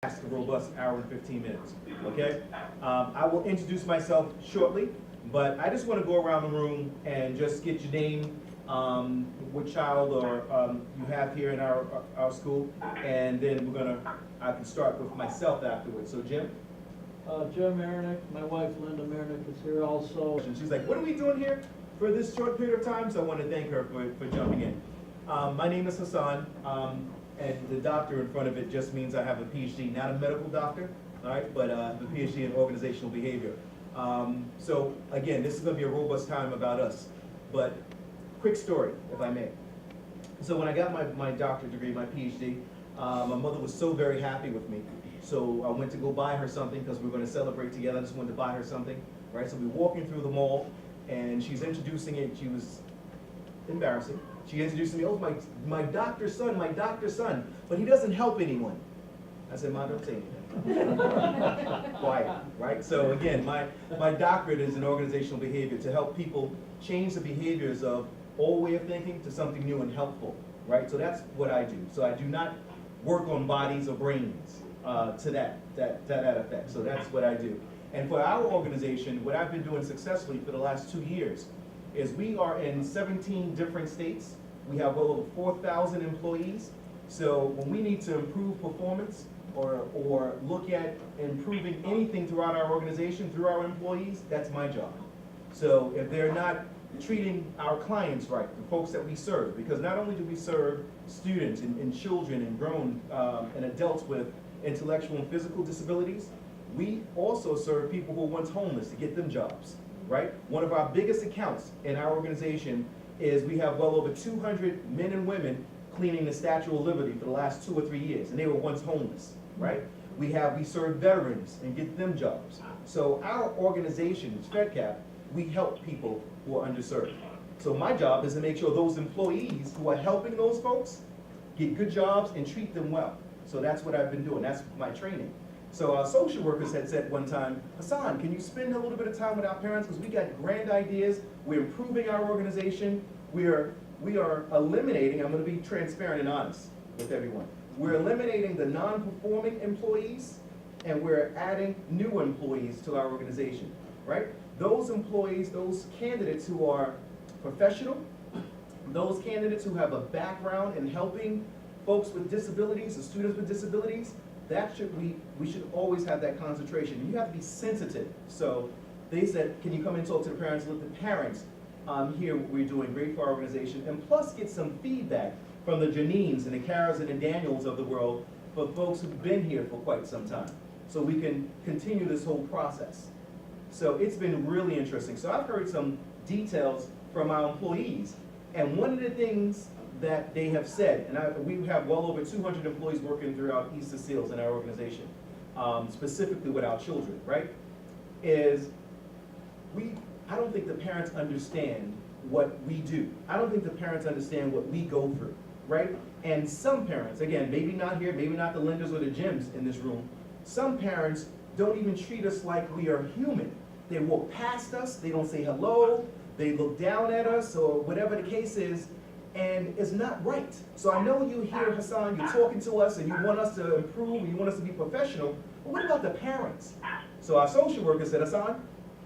last a robust hour and 15 minutes, okay? I will introduce myself shortly, but I just want to go around the room and just get your name, what child or you have here in our school, and then I can start with myself afterwards. So Jim? Jim Marinick, my wife Linda Marinick is here also. And she's like, what are we doing here for this short period of time? So I want to thank her for jumping in. My name is Hassan, and the doctor in front of it just means I have a PhD, not a medical doctor, all right, but a PhD in organizational behavior. So again, this is going to be a robust time about us, but quick story, if I may. So when I got my doctorate degree, my PhD, my mother was so very happy with me. So I went to go buy her something because we were going to celebrate together. I just wanted to buy her something, right? So we were walking through the mall, and she's introducing it. She was embarrassing. She introduced me, oh, my doctor's son, but he doesn't help anyone. I said, Mom, don't say anything. Quiet, right? So again, my doctorate is in organizational behavior to help people change the behaviors of old way of thinking to something new and helpful, right? So that's what I do. So I do not work on bodies or brains to that effect. So that's what I do. And for our organization, what I've been doing successfully for the last 2 years is we are in 17 different states. We have well over 4,000 employees. So when we need to improve performance or look at improving anything throughout our organization, through our employees, that's my job. So if they're not treating our clients right, the folks that we serve, because not only do we serve students and children and grown and adults with intellectual and physical disabilities, we also serve people who were once homeless to get them jobs, right? One of our biggest accounts in our organization is we have well over 200 men and women cleaning the Statue of Liberty for the last 2 or 3 years, and they were once homeless, right? We serve veterans and get them jobs. So our organization, FedCap, we help people who are underserved. So my job is to make sure those employees who are helping those folks get good jobs and treat them well. So that's what I've been doing. That's my training. So our social workers had said one time, Hassan, can you spend a little bit of time with our parents? Because we got grand ideas. We're improving our organization. We are eliminating, I'm going to be transparent and honest with everyone. We're eliminating the non-performing employees, and we're adding new employees to our organization, right? Those employees, those candidates who are professional, those candidates who have a background in helping folks with disabilities or students with disabilities, we should always have that concentration. You have to be sensitive. So they said, can you come and talk to the parents? Let the parents hear what we're doing, great for our organization, and plus get some feedback from the Janines and the Karas and the Daniels of the world for folks who've been here for quite some time, so we can continue this whole process. So it's been really interesting. So I've heard some details from our employees, and one of the things that they have said, and we have well over 200 employees working throughout East of Seals in our organization, specifically with our children, right, is I don't think the parents understand what we do. I don't think the parents understand what we go through, right? And some parents, again, maybe not here, maybe not the Lindas or the Jims in this room, some parents don't even treat us like we are human. They walk past us, they don't say hello, they look down at us, or whatever the case is, and it's not right. So I know you hear, Hassan, you're talking to us and you want us to improve and you want us to be professional, but what about the parents? So our social worker said, Hassan,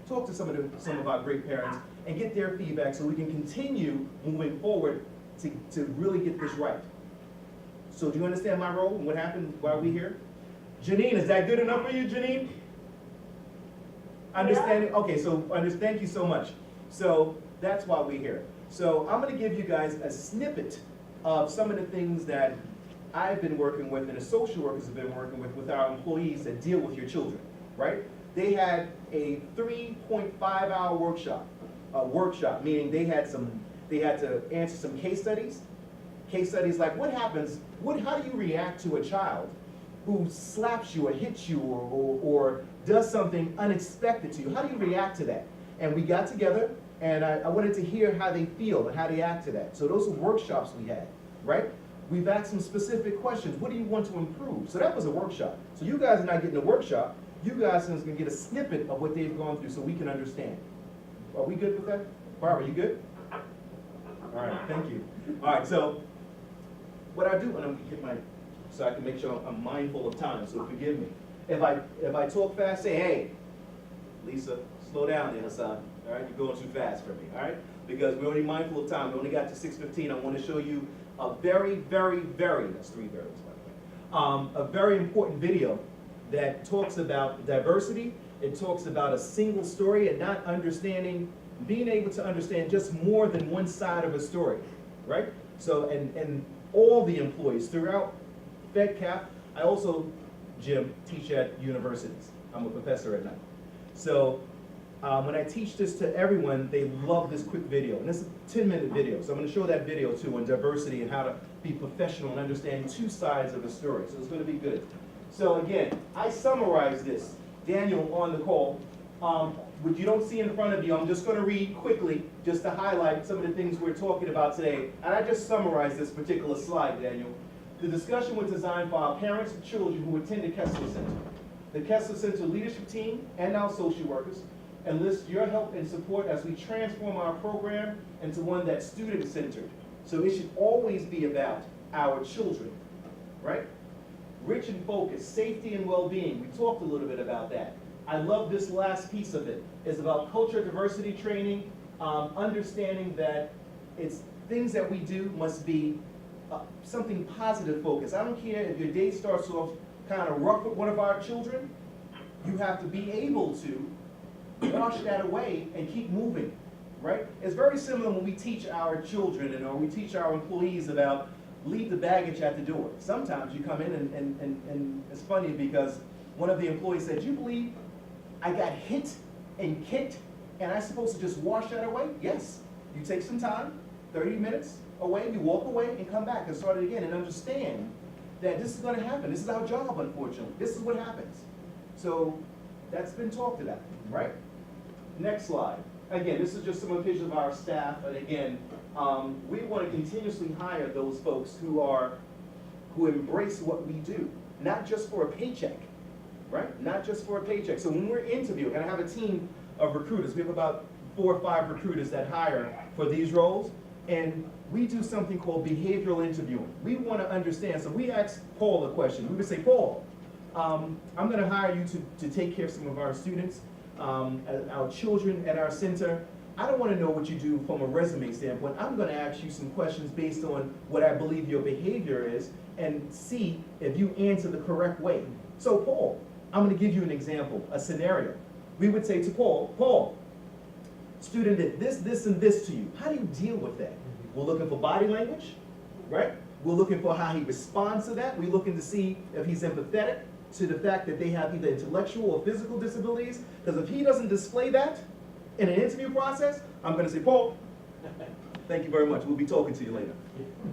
talk to some of our great parents and get their feedback so we can continue moving forward to really get this right. So do you understand my role and what happened while we're here? Janine, is that good enough for you, Janine? Understanding? Yeah. Okay, so thank you so much. So that's why we're here. So I'm going to give you guys a snippet of some of the things that I've been working with and the social workers have been working with our employees that deal with your children, right? They had a 3.5-hour workshop, meaning they had to answer some case studies like what happens, how do you react to a child who slaps you or hits you or does something unexpected to you? How do you react to that? And we got together, and I wanted to hear how they feel and how they act to that. So those are workshops we had, right? We've asked some specific questions. What do you want to improve? So that was a workshop. So you guys are not getting a workshop. You guys are going to get a snippet of what they've gone through so we can understand. Are we good with that? Barbara, you good? All right, thank you. All right, so what I do, and I'm going to get my so I can make sure I'm mindful of time, so forgive me. If I talk fast, say, hey, Lisa, slow down there, Hassan. All right, you're going too fast for me, all right? Because we're only mindful of time. We only got to 6:15. I want to show you a very, that's 3 variables, by the way, a very important video that talks about diversity. It talks about a single story and not understanding, being able to understand just more than one side of a story, right? So, and all the employees throughout FedCap, I also, Jim, teach at universities. I'm a professor at night. So when I teach this to everyone, they love this quick video. And this is a 10-minute video. So I'm going to show that video too on diversity and how to be professional and understand 2 sides of a story. So it's going to be good. So again, I summarize this. Daniel on the call. What you don't see in front of you, I'm just going to read quickly just to highlight some of the things we're talking about today. And I just summarized this particular slide, Daniel. The discussion was designed for our parents and children who attend the Kessler Center. The Kessler Center leadership team and our social workers enlist your help and support as we transform our program into one that's student-centered. So it should always be about our children, right? Rich and focused, safety and well-being. We talked a little bit about that. I love this last piece of it. It's about culture diversity training, understanding that it's things that we do must be something positive focused. I don't care if your day starts off kind of rough with one of our children, you have to be able to wash that away and keep moving, right? It's very similar when we teach our children or we teach our employees about leave the baggage at the door. Sometimes you come in and it's funny because one of the employees said, you believe I got hit and kicked and I'm supposed to just wash that away? Yes. You take some time, 30 minutes away, you walk away and come back and start it again and understand that this is going to happen. This is our job, unfortunately. This is what happens. So that's been talked about, right? Next slide. Again, this is just some of the pictures of our staff. And again, we want to continuously hire those folks who embrace what we do, not just for a paycheck, right? Not just for a paycheck. So when we're interviewing, and I have a team of recruiters, we have about 4 or 5 recruiters that hire for these roles, and we do something called behavioral interviewing. We want to understand, so we ask Paul a question. We would say, Paul, I'm going to hire you to take care of some of our students, our children at our center. I don't want to know what you do from a resume standpoint. I'm going to ask you some questions based on what I believe your behavior is and see if you answer the correct way. So Paul, I'm going to give you an example, a scenario. We would say to Paul, student did this, and this to you. How do you deal with that? We're looking for body language, right? We're looking for how he responds to that. We're looking to see if he's empathetic to the fact that they have either intellectual or physical disabilities. Because if he doesn't display that in an interview process, I'm going to say, Paul, thank you very much. We'll be talking to you later.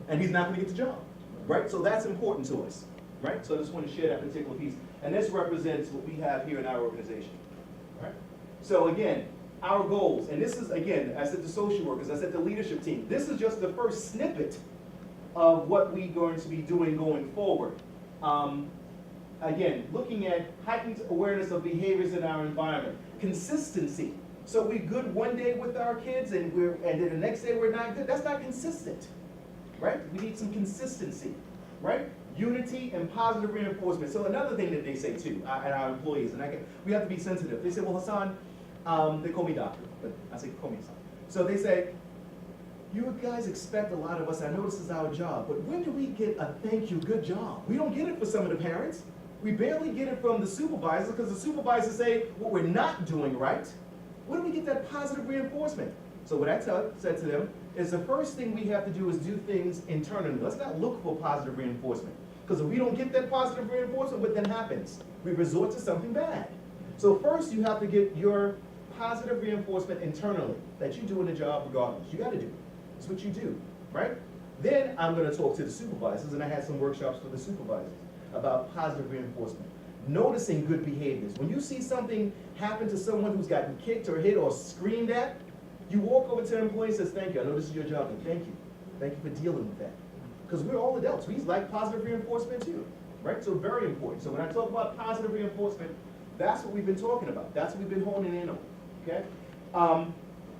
And he's not going to get the job, right? So that's important to us, right? So I just want to share that particular piece. And this represents what we have here in our organization, right? So again, our goals, and this is, again, I said the social workers, I said the leadership team. This is just the first snippet of what we're going to be doing going forward. Again, looking at heightened awareness of behaviors in our environment. Consistency. So we're good one day with our kids and then the next day we're not good. That's not consistent, right? We need some consistency, right? Unity and positive reinforcement. So another thing that they say too, at our employees, and we have to be sensitive. They say, well, Hassan, they call me doctor, but I say, call me Hassan. So they say, you guys expect a lot of us. I know this is our job, but when do we get a thank you, good job? We don't get it for some of the parents. We barely get it from the supervisors because the supervisors say what we're not doing right. When do we get that positive reinforcement? So what I said to them is the first thing we have to do is do things internally. Let's not look for positive reinforcement. Because if we don't get that positive reinforcement, what then happens? We resort to something bad. So first you have to get your positive reinforcement internally, that you're doing the job regardless. You got to do it. It's what you do, right? Then I'm going to talk to the supervisors, and I had some workshops for the supervisors about positive reinforcement. Noticing good behaviors. When you see something happen to someone who's gotten kicked or hit or screamed at, you walk over to an employee and says, thank you, I know this is your job, and thank you. Thank you for dealing with that. Because we're all adults. We like positive reinforcement too, right? So very important. So when I talk about positive reinforcement, that's what we've been talking about. That's what we've been honing in on, okay?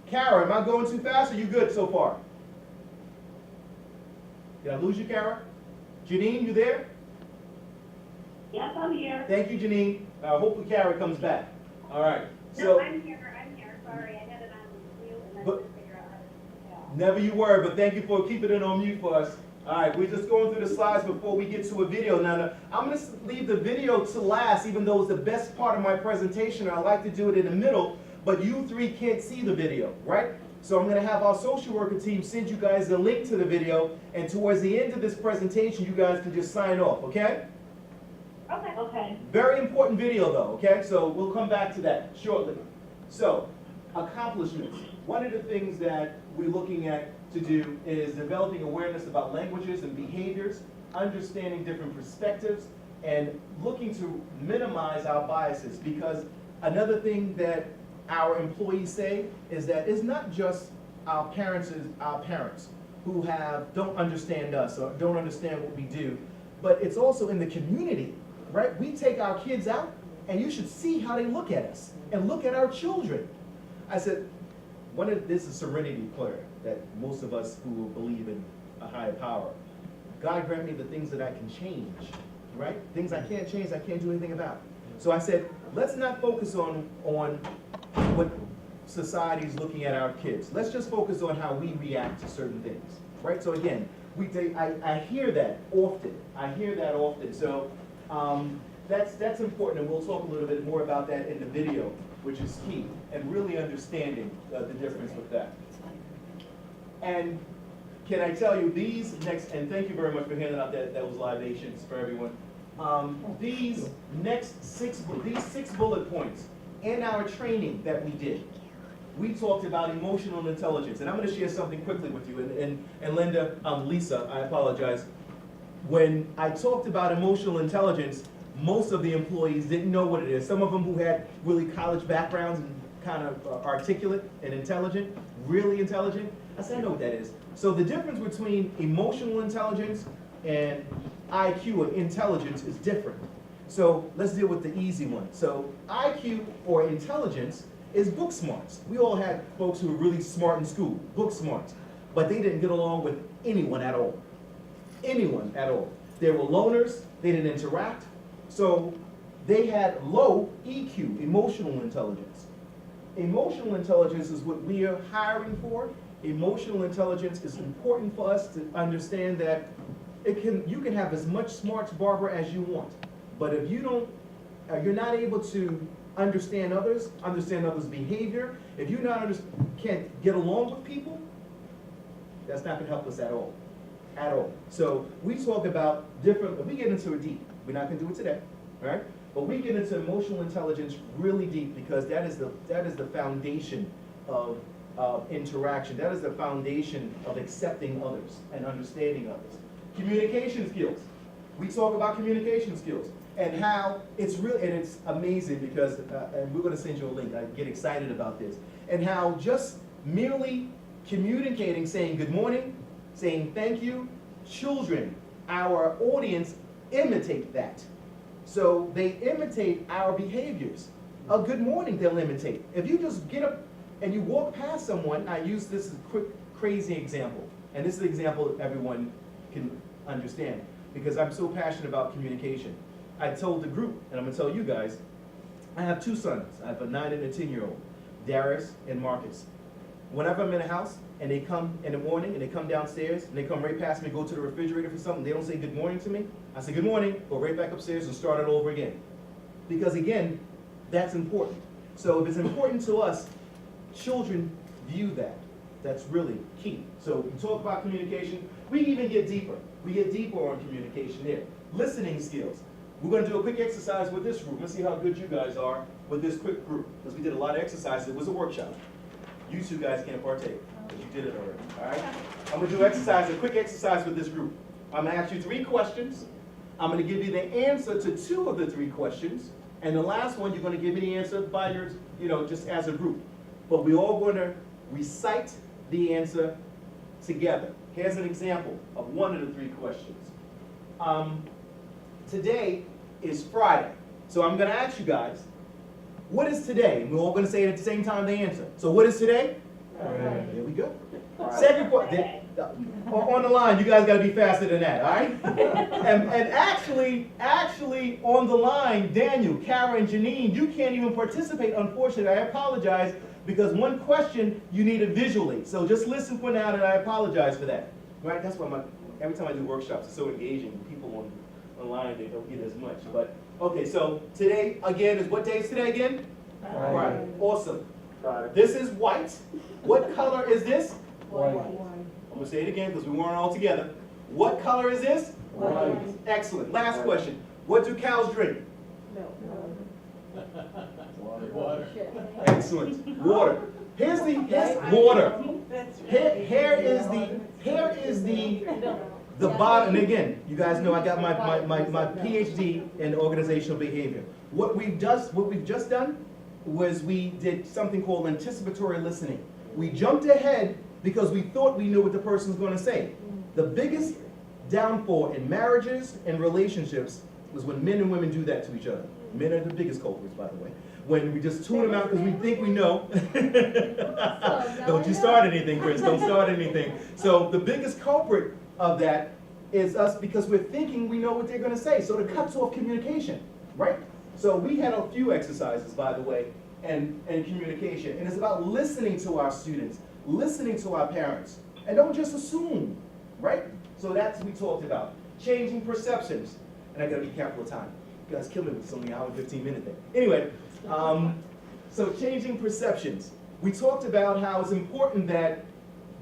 Kara, am I going too fast or you good so far? Did I lose you, Kara? Janine, you there? Yes, I'm here. Thank you, Janine. Hopefully Kara comes back. All right. No, So, I'm here. Sorry, I had it on mute and I But- couldn't figure out how to take it off. never you worry, but thank you for keeping it on mute for us. All right, we're just going through the slides before we get to a video. Now, I'm going to leave the video to last, even though it's the best part of my presentation. I like to do it in the middle, but you three can't see the video, right? So I'm going to have our social worker team send you guys the link to the video, and towards the end of this presentation, you guys can just sign off, okay? Okay. Okay. Very important video though, okay? So we'll come back to that shortly. So, accomplishments. One of the things that we're looking at to do is developing awareness about languages and behaviors, understanding different perspectives, and looking to minimize our biases, because another thing that our employees say is that it's not just our parents who don't understand us or don't understand what we do, but it's also in the community, right? We take our kids out and you should see how they look at us and look at our children. I said, this is serenity prayer that most of us who believe in a higher power. God grant me the things that I can change, right? Things I can't change, I can't do anything about. So I said, let's not focus on what society's looking at our kids. Let's just focus on how we react to certain things, right? So again, I hear that often. So that's important, and we'll talk a little bit more about that in the video, which is key, and really understanding the difference with that. And can I tell you these next, and thank you very much for handing out those libations for everyone. These six bullet points in our training that we did, we talked about emotional intelligence, and I'm going to share something quickly with you. And Linda, Lisa, I apologize. When I talked about emotional intelligence, most of the employees didn't know what it is. Some of them who had really college backgrounds and kind of articulate and intelligent, really intelligent. I said, I know what that is. So the difference between emotional intelligence and IQ or intelligence is different. So let's deal with the easy one. So IQ or intelligence is book smarts. We all had folks who were really smart in school, book smarts, but they didn't get along with anyone at all. Anyone at all. They were loners, they didn't interact, so they had low EQ, emotional intelligence. Emotional intelligence is what we are hiring for. Emotional intelligence is important for us to understand that you can have as much smarts, Barbara, as you want, but if you're not able to understand others' behavior, if you can't get along with people, that's not going to help us at all. At all. So we talk about we get into it deep. We're not going to do it today, right? But we get into emotional intelligence really deep, because that is the foundation of interaction. That is the foundation of accepting others and understanding others. Communication skills. We talk about communication skills and how it's amazing because, and we're going to send you a link. I get excited about this. And how just merely communicating, saying good morning, saying thank you, children, our audience imitate that. So they imitate our behaviors. A good morning they'll imitate. If you just get up and you walk past someone, I use this as a quick, crazy example. And this is an example that everyone can understand, because I'm so passionate about communication. I told the group, and I'm going to tell you guys, I have two sons. I have a 9 and a 10-year-old, Darius and Marcus. Whenever I'm in a house and they come in the morning and they come downstairs and they come right past me, go to the refrigerator for something, they don't say good morning to me, I say good morning, go right back upstairs and start it over again. Because again, that's important. So if it's important to us, children view that. That's really key. So we talk about communication. We even get deeper. We get deeper on communication here. Listening skills. We're going to do a quick exercise with this group. Let's see how good you guys are with this quick group, because we did a lot of exercises. It was a workshop. You two guys can't partake, because you did it already, all right? I'm going to do a quick exercise with this group. I'm going to ask you 3 questions. I'm going to give you the answer to 2 of the 3 questions, and the last one you're going to give me the answer by just as a group. But we're all going to recite the answer together. Here's an example of one of the 3 questions. Today is Friday, so I'm going to ask you guys, what is today? And we're all going to say it at the same time they answer. So what is today? There we go. Second question. On the line, you guys gotta be faster than that, all right? And actually, on the line, Daniel, Kara, and Janine, you can't even participate, unfortunately. I apologize, because one question, you need it visually. So just listen for now, and I apologize for that. Right, that's why every time I do workshops, it's so engaging. People online, they don't get as much. But, okay, so today, again, is what day is today again? Friday. Right, awesome. This is white. What color is this? White. I'm gonna say it again because we weren't all together. What color is this? White. Excellent. Last question. What do cows drink? Water. Excellent. Water. Here's water. Here is the bottom. And again, you guys know I got my PhD in organizational behavior. What we've just done was we did something called anticipatory listening. We jumped ahead because we thought we knew what the person's going to say. The biggest downfall in marriages and relationships was when men and women do that to each other. Men are the biggest culprits, by the way. When we just tune them out because we think we know. Don't you start anything, Chris. Don't start anything. So the biggest culprit of that is us because we're thinking we know what they're going to say. So it cuts off communication, right? So we had a few exercises, by the way, and communication. And it's about listening to our students, listening to our parents, and don't just assume, right? So that's what we talked about. Changing perceptions. And I gotta be careful of time. You guys kill me with this only an hour and 15 minute thing. Anyway, so changing perceptions. We talked about how it's important that,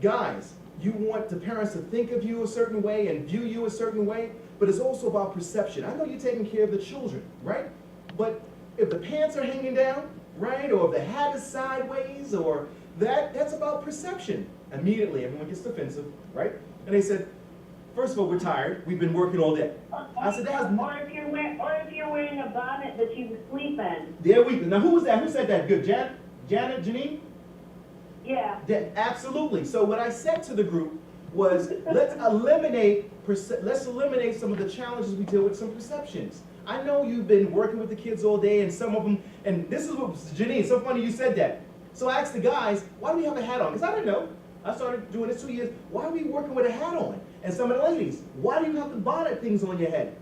guys, you want the parents to think of you a certain way and view you a certain way, but it's also about perception. I know you're taking care of the children, right? But if the pants are hanging down, right, or if the hat is sideways, or that's about perception. Immediately, everyone gets defensive, right? And they said, first of all, we're tired. We've been working all day. I said, or if you're wearing a bonnet that you sleep in. There we go. Now, who was that? Who said that? Good, Janet, Janine? Yeah. Absolutely. So what I said to the group was, let's eliminate some of the challenges we deal with, some perceptions. I know you've been working with the kids all day, and some of them, and this is what, Janine, it's so funny you said that. So I asked the guys, why do we have a hat on? Because I didn't know. I started doing this 2 years. Why are we working with a hat on? And some of the ladies, why do you have the bonnet things on your head?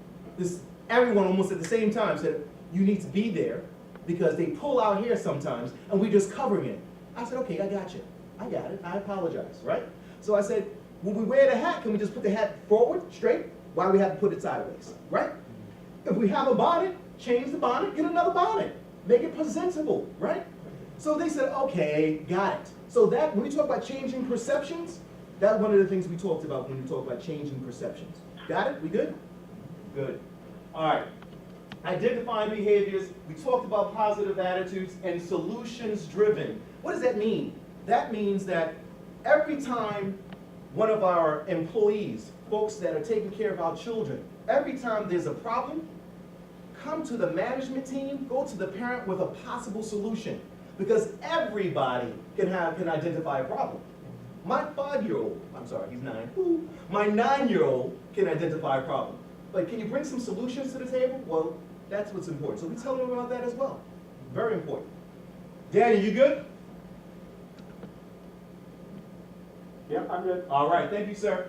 Everyone almost at the same time said, you need to be there because they pull our hair sometimes and we just covering it. I said, okay, I got you. I got it. I apologize, right? So I said, when we wear the hat, can we just put the hat forward, straight? Why do we have to put it sideways, right? If we have a bonnet, change the bonnet, get another bonnet. Make it presentable, right? So they said, okay, got it. So that, when we talk about changing perceptions, that's one of the things we talked about when we talk about changing perceptions. Got it? We good? Good. All right. Identifying behaviors. We talked about positive attitudes and solutions driven. What does that mean? That means that every time one of our employees, folks that are taking care of our children, every time there's a problem, come to the management team, go to the parent with a possible solution. Because everybody can identify a problem. My 5-year-old, I'm sorry, he's 9. My 9-year-old can identify a problem. But can you bring some solutions to the table? Well, that's what's important. So we tell them about that as well. Very important. Danny, you good? Yep, I'm good. All right, thank you, sir.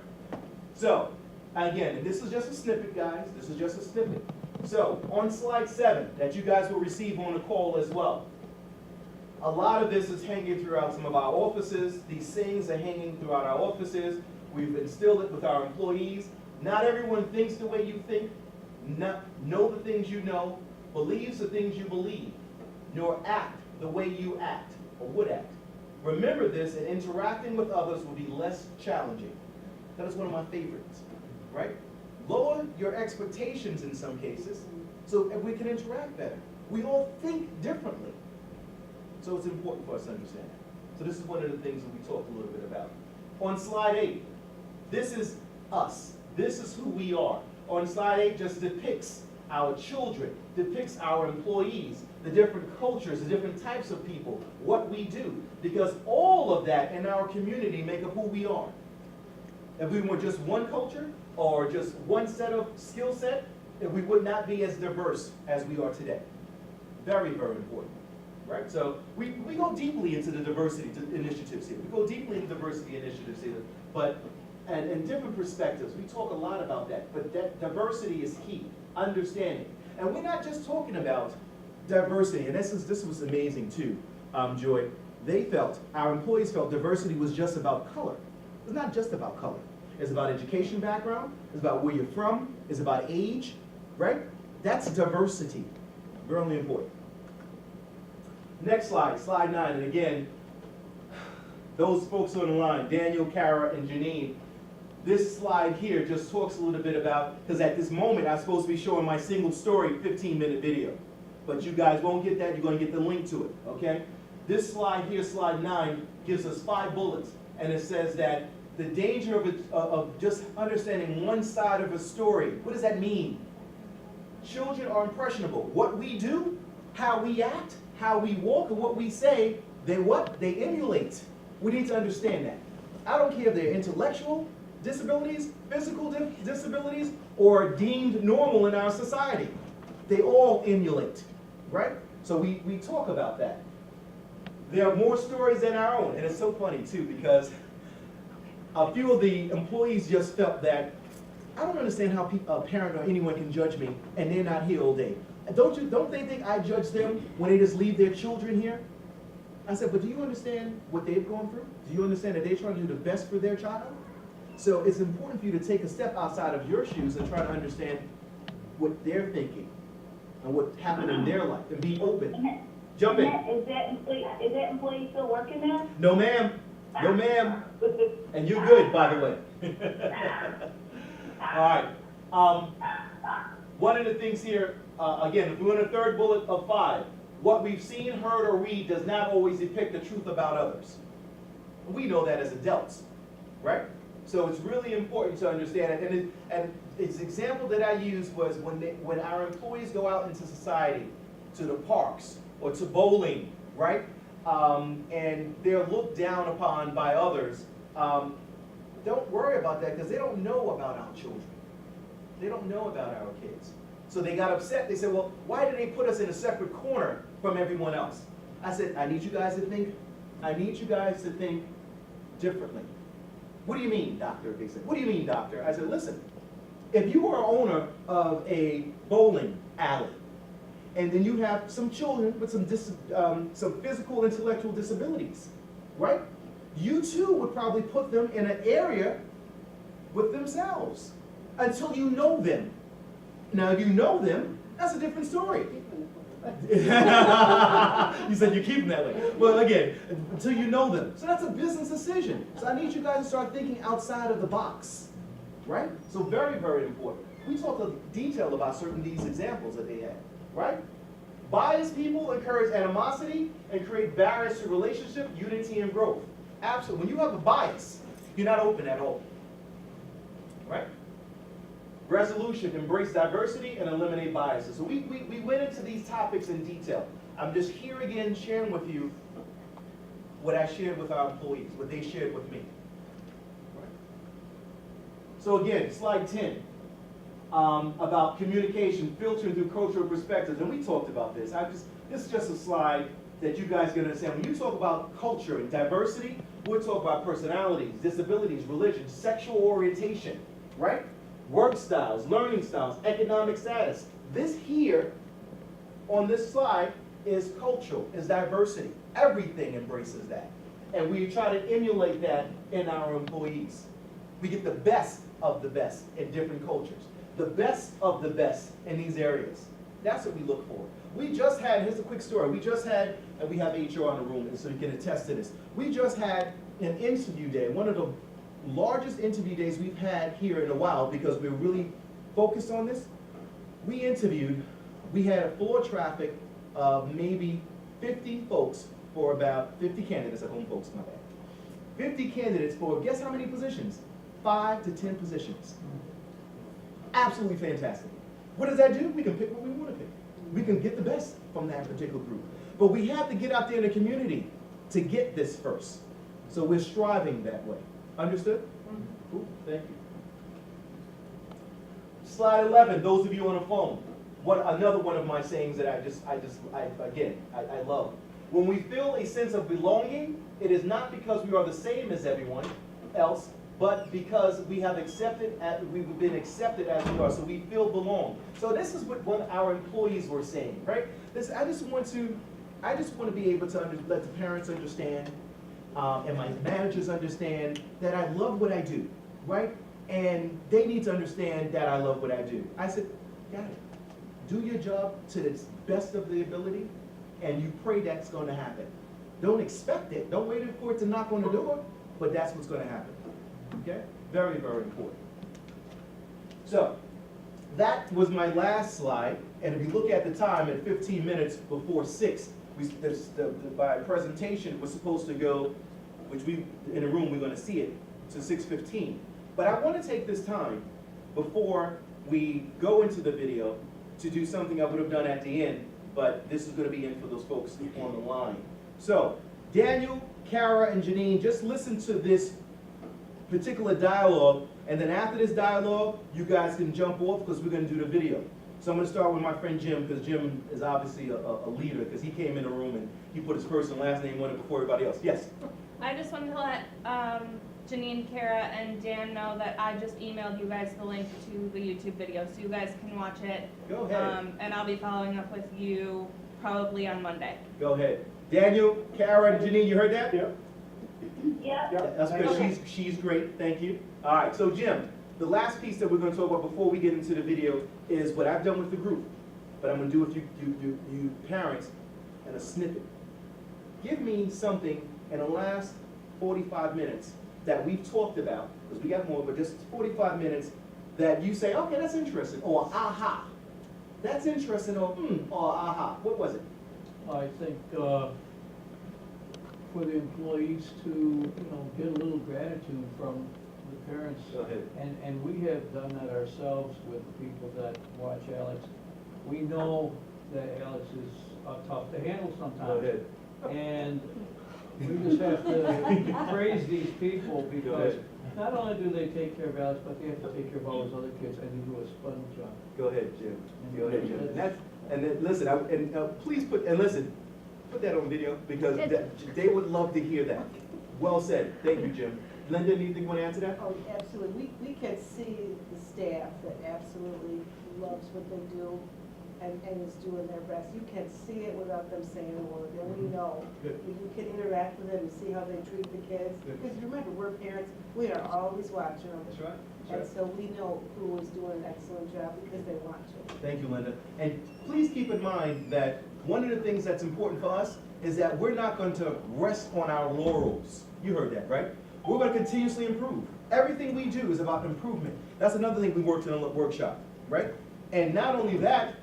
So, again, and this is just a snippet, guys. This is just a snippet. So, on slide 7, that you guys will receive on the call as well. A lot of this is hanging throughout some of our offices. These things are hanging throughout our offices. We've instilled it with our employees. Not everyone thinks the way you think, know the things you know, believes the things you believe, nor act the way you act or would act. Remember this, and interacting with others will be less challenging. That is one of my favorites, right? Lower your expectations in some cases so that we can interact better. We all think differently. So it's important for us to understand that. So this is one of the things that we talked a little bit about. On slide 8, this is us. This is who we are. On slide 8 just depicts our children, depicts our employees, the different cultures, the different types of people, what we do. Because all of that in our community make up who we are. If we were just one culture or just one set of skill set, we would not be as diverse as we are today. Very, very important. Right? So we go deeply into the diversity initiatives here. We go deeply into diversity initiatives here. But and different perspectives. We talk a lot about that, but that diversity is key, understanding. And we're not just talking about diversity, and this was amazing too, Joy. Our employees felt diversity was just about color. It's not just about color. It's about education background, it's about where you're from, it's about age, right? That's diversity, very important. Next slide, slide 9, and again, those folks on the line, Daniel, Kara, and Janine, this slide here just talks a little bit about, because at this moment I'm supposed to be showing my single story 15-minute video. But you guys won't get that, you're going to get the link to it, okay? This slide here, slide 9, gives us 5 bullets, and it says that the danger of just understanding one side of a story. What does that mean? Children are impressionable. What we do, how we act, how we walk, and what we say, they what? They emulate. We need to understand that. I don't care if they're intellectual disabilities, physical disabilities, or deemed normal in our society. They all emulate, right? So we talk about that. There are more stories than our own, and it's so funny too, because a few of the employees just felt that, I don't understand how a parent or anyone can judge me, and they're not here all day. Don't they think I judge them when they just leave their children here? I said, but do you understand what they've gone through? Do you understand that they're trying to do the best for their child? So it's important for you to take a step outside of your shoes and try to understand what they're thinking and what happened in their life, and be open. Jump in. Is that employee still working there? No, ma'am. No, ma'am. And you're good, by the way. All right. One of the things here, again, if we're in the third bullet of 5, what we've seen, heard, or read does not always depict the truth about others. We know that as adults, right? So it's really important to understand it. And its example that I used was when our employees go out into society, to the parks, or to bowling, right? And they're looked down upon by others. Don't worry about that, because they don't know about our children. They don't know about our kids. So they got upset. They said, well, why did they put us in a separate corner from everyone else? I said, I need you guys to think differently. What do you mean, doctor? They said, what do you mean, doctor? I said, listen, if you are owner of a bowling alley, and then you have some children with some physical, intellectual disabilities, right? You too would probably put them in an area with themselves until you know them. Now, if you know them, that's a different story. You said you keep them that way. Well, again, until you know them. So that's a business decision. So I need you guys to start thinking outside of the box, right? So very, very important. We talked in detail about certain of these examples that they had, right? Biased people encourage animosity and create barriers to relationship, unity, and growth. Absolutely. When you have a bias, you're not open at all, right? Resolution, embrace diversity and eliminate biases. So we went into these topics in detail. I'm just here again sharing with you what I shared with our employees, what they shared with me. Right. So again, slide 10, about communication filtering through cultural perspectives. And we talked about this. This is just a slide that you guys can understand. When you talk about culture and diversity, we'll talk about personalities, disabilities, religion, sexual orientation, right? Work styles, learning styles, economic status. This here on this slide is cultural, is diversity. Everything embraces that. And we try to emulate that in our employees. We get the best of the best in different cultures. The best of the best in these areas. That's what we look for. We just had, here's a quick story. We just had, and we have HR in the room so you can attest to this. We just had an interview day, one of the largest interview days we've had here in a while, because we're really focused on this. We had a floor traffic of maybe 50 folks for about 50 candidates at home, folks, my bad. 50 candidates for, guess how many positions? 5 to 10 positions. Absolutely fantastic. What does that do? We can pick what we want to pick. We can get the best from that particular group. But we have to get out there in the community to get this first. So we're striving that way. Understood? Cool, thank you. Slide 11, those of you on the phone. Another one of my sayings that I love. When we feel a sense of belonging, it is not because we are the same as everyone else, but because we have we've been accepted as we are, so we feel belong. So this is what our employees were saying, right? I just want to be able to let the parents understand, and my managers understand that I love what I do, right? And they need to understand that I love what I do. I said, got it. Do your job to the best of the ability, and you pray that's going to happen. Don't expect it. Don't wait for it to knock on the door, but that's what's going to happen. Okay? Very, very important. So, that was my last slide, and if you look at the time, at 15 minutes before 6, my presentation was supposed to go, in a room we're going to see it, to 6:15. But I want to take this time before we go into the video to do something I would have done at the end, but this is going to be in for those folks on the line. So, Daniel, Kara, and Janine, just listen to this particular dialogue, and then after this dialogue, you guys can jump off because we're going to do the video. So I'm going to start with my friend Jim, because Jim is obviously a leader, because he came in the room and he put his first and last name on it before everybody else. Yes? I just wanted to let Janine, Kara, and Dan know that I just emailed you guys the link to the YouTube video, so you guys can watch it. Go ahead. And I'll be following up with you probably on Monday. Go ahead. Daniel, Kara, and Janine, you heard that? Yep. Yeah. Yep. That's good. Okay. She's great. Thank you. All right. So Jim, the last piece that we're going to talk about before we get into the video is what I've done with the group, but I'm going to do with you parents in a snippet. Give me something in the last 45 minutes that we've talked about, because we got more, but just 45 minutes that you say, okay, that's interesting, or aha, that's interesting, or or aha. What was it? I think, for the employees to, get a little gratitude from the parents. Go ahead. And we have done that ourselves with the people that watch Alex. We know that Alex is tough to handle sometimes. Go ahead. And we just have to praise these people, Go because ahead. not only do they take care of Alex, but they have to take care of all those other kids, and they do a splendid job. Go ahead, Jim. Go ahead, Jim. And then listen, please put that on video, because they would love to hear that. Well said. Thank you, Jim. Linda, anything you want to add to that? Oh, absolutely. We can see the staff that absolutely loves what they do and is doing their best. You can see it without them saying a word, and we know. Good. You can interact with them and see how they treat the kids. Good. Because remember, we're parents, we are always watching them. That's right. And so we know who is doing an excellent job because they want to. Thank you, Linda. And please keep in mind that one of the things that's important for us is that we're not going to rest on our laurels. You heard that, right? We're going to continuously improve. Everything we do is about improvement. That's another thing we worked in a workshop, right? And not only that,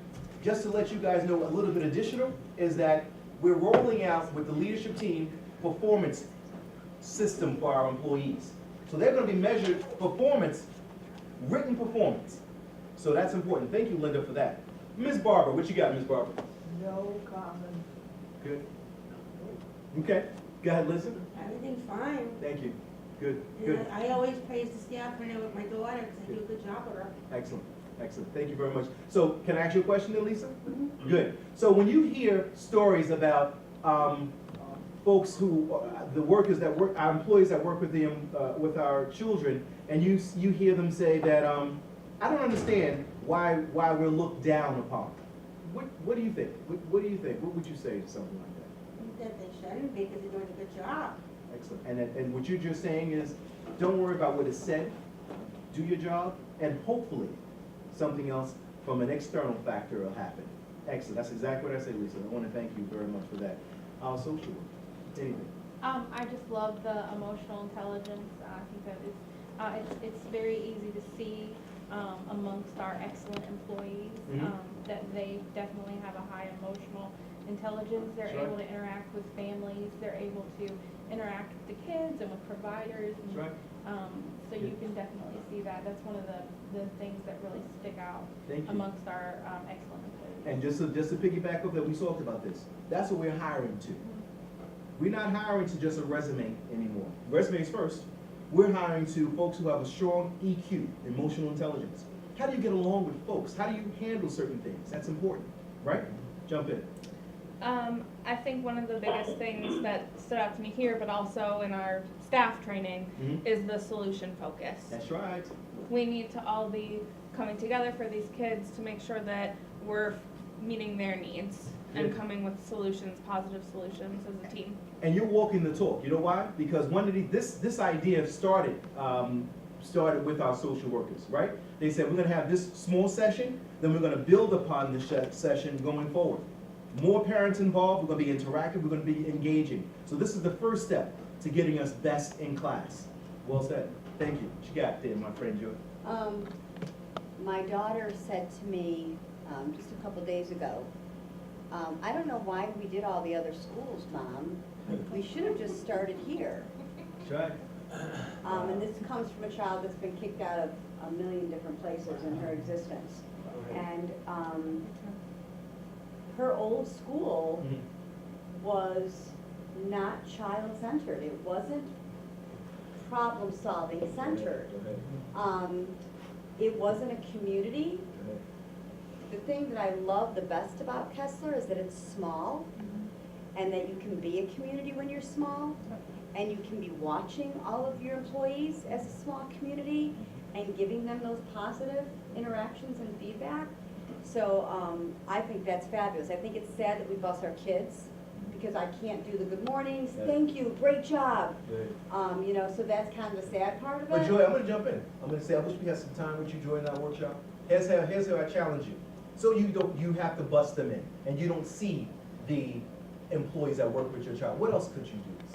just to let you guys know a little bit additional, is that we're rolling out with the leadership team performance system for our employees. So they're going to be measured performance, written performance. So that's important. Thank you, Linda, for that. Ms. Barber, what you got, Ms. Barber? No comment. Good. Okay. Go ahead, listen. Everything's fine. Thank you. Good. And Good. I always praise the staff when they're with my daughter because they do a good job with her. Excellent. Excellent. Thank you very much. So, can I ask you a question, then, Lisa? Good. So, when you hear stories about folks who, the workers that work, our employees that work with them, with our children, and you hear them say that, I don't understand why we're looked down upon. What do you think? What do you think? What would you say to something like that? I think that they shouldn't be because they're doing a good job. Excellent. And what you're just saying is, don't worry about what is said. Do your job, and hopefully, something else from an external factor will happen. Excellent. That's exactly what I say, Lisa. I want to thank you very much for that. Social work. Anything? I just love the emotional intelligence. I think that it's very easy to see amongst our excellent employees that they definitely have a high emotional intelligence. They're That's right. able to interact with families. They're able to interact with the kids and with providers. And, That's right. so you can definitely see that. That's one of the things that really stick out Thank you. amongst our excellent employees. And just to piggyback off that, we talked about this. That's what we're hiring to. We're not hiring to just a resume anymore. Resumes first. We're hiring to folks who have a strong EQ, emotional intelligence. How do you get along with folks? How do you handle certain things? That's important, right? Jump in. I think one of the biggest things that stood out to me here, but also in our staff training, Mhm. is the solution focus. That's right. We need to all be coming together for these kids to make sure that we're meeting their needs and Good. coming with solutions, positive solutions as a team. And you're walking the talk. You know why? Because one of this idea started with our social workers, right? They said we're gonna have this small session, then we're gonna build upon this session going forward. More parents involved, we're gonna be interactive, we're gonna be engaging. So this is the first step to getting us best in class. Well said. Thank you. What you got there, my friend Joy? My daughter said to me, just a couple days ago, I don't know why we did all the other schools, Mom. We should have just started here. That's right. And this comes from a child that's been kicked out of a million different places in her existence. And her old school Mhm. was not child-centered. It wasn't problem-solving centered. Go ahead. It wasn't a community. Go ahead. The thing that I love the best about Kessler is that it's small, and that you can be a community when you're small, and you can be watching all of your employees as a small community and giving them those positive interactions and feedback. So I think that's fabulous. I think it's sad that we bus our kids because I can't do the good mornings, Yeah. thank you, great job. Good. So that's kind of the sad part of it. But Joy, I'm gonna jump in. I'm gonna say, I wish we had some time with you, Joy, in our workshop. Here's how I challenge you. So you have to bust them in, and you don't see the employees that work with your child. What else could you do?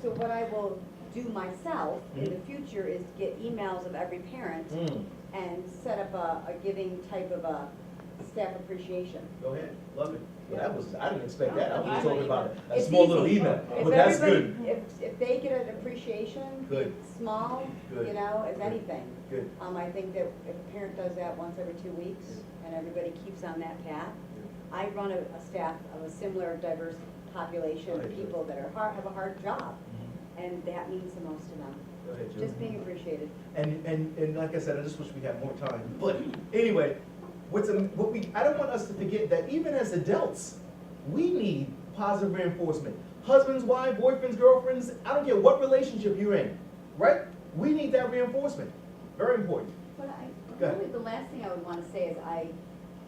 So what I will do myself in the future is get emails of every parent and set up a giving type of a staff appreciation. Go ahead, love it. Well, I didn't expect that. I was I talking about a It's small little easy. email, If but that's everybody- good. If they get an appreciation, Good. small, Good. as Good. anything. Good. I think that if a parent does that once every 2 weeks and everybody keeps on that path, I run a staff of a similar diverse population Go ahead, of Joy. people that have a hard job, and that means the most to them. Go ahead, Joy. Just being appreciated. And like I said, I just wish we had more time. But anyway, I don't want us to forget that even as adults, we need positive reinforcement. Husbands, wives, boyfriends, girlfriends, I don't care what relationship you're in, right? We need that reinforcement. Very important. But Go ahead. really, the last thing I would want to say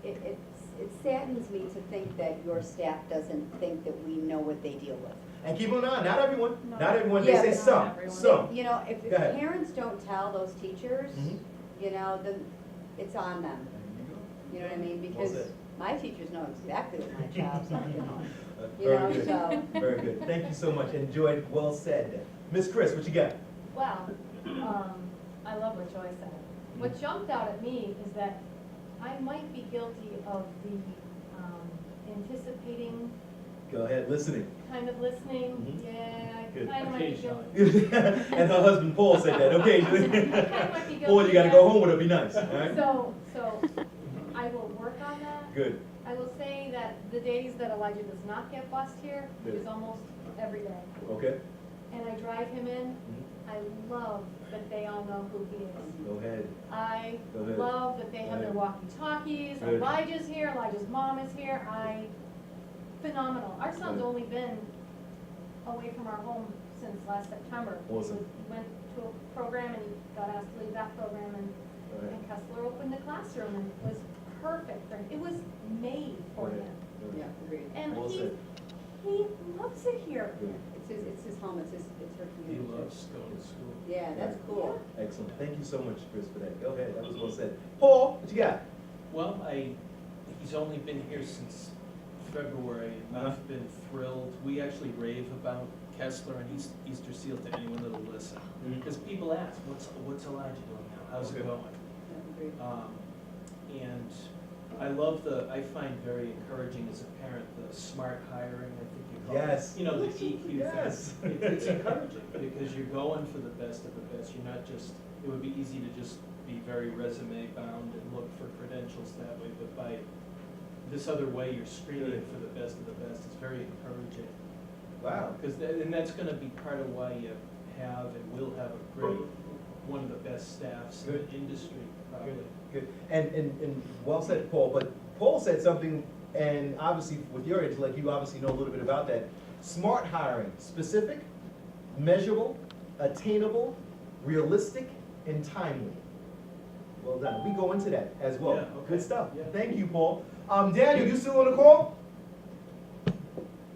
is it saddens me to think that your staff doesn't think that we know what they deal with. And keep in mind, not everyone, No. not everyone, they Yeah, say but some, not everyone. some. If Go ahead. parents don't tell those teachers, Mhm. then it's on them. You know what I mean? Well Because said. my teachers know exactly what my child's not doing. Very good, so. very good. Thank you so much. Enjoyed, well said. Miss Chris, what you got? Well, I love what Joy said. What jumped out at me is that I might be guilty of the anticipating, Go ahead, listening. kind of listening. Mhm. Yeah, Good. I kind of might be guilty. And her husband Paul said that occasionally. I kinda might be guilty Paul, you gotta of go that. home with her, be nice, all right? So I will work on that. Good. I will say that the days that Elijah does not get bused here Good. is almost every day. Okay, And I drive him in. Mhm. I love that they all know who he is. go ahead. I Go ahead. love that they have their Right. walkie-talkies, Good. Elijah's here, Elijah's mom is here, phenomenal. Our son's Good. only been away from our home since last September. Awesome. He went to a program and he got asked to leave that program All right. and Kessler opened the classroom and it was perfect for him. It was made for Go ahead. him. Go ahead. Yeah, agreed. And Well said. he loves it here. Good. It's his home, it's her He community. loves going to school. Yeah, that's cool. Excellent. Thank you so much, Chris, for that. Go ahead, that was well said. Paul, what you got? Well, he's only been here since February, and Uh-huh. I've been thrilled. We actually rave about Kessler and Easter Seal to anyone that'll listen. Mhm. Because people ask, what's Elijah doing now? How's it Okay. going? Yeah, agreed. And I find very encouraging as a parent, the smart hiring, I think you call it. Yes. You know, the EQ thing. Yes. It's encouraging, because you're going for the best of the best. You're not just, it would be easy to just be very resume bound and look for credentials that way, but by this other way, you're screening for the best of the best. It's very encouraging. Wow. And that's gonna be part of why you have and will have a great, one of the best staffs in Good. the industry, probably. Good, good. And well said, Paul, but Paul said something and obviously with your intellect, you obviously know a little bit about that. Smart hiring, specific, measurable, attainable, realistic, and timely. Well done. We go into that as well. Yeah, okay. Good stuff. Yeah. Thank you, Paul. Daniel, you still on the call?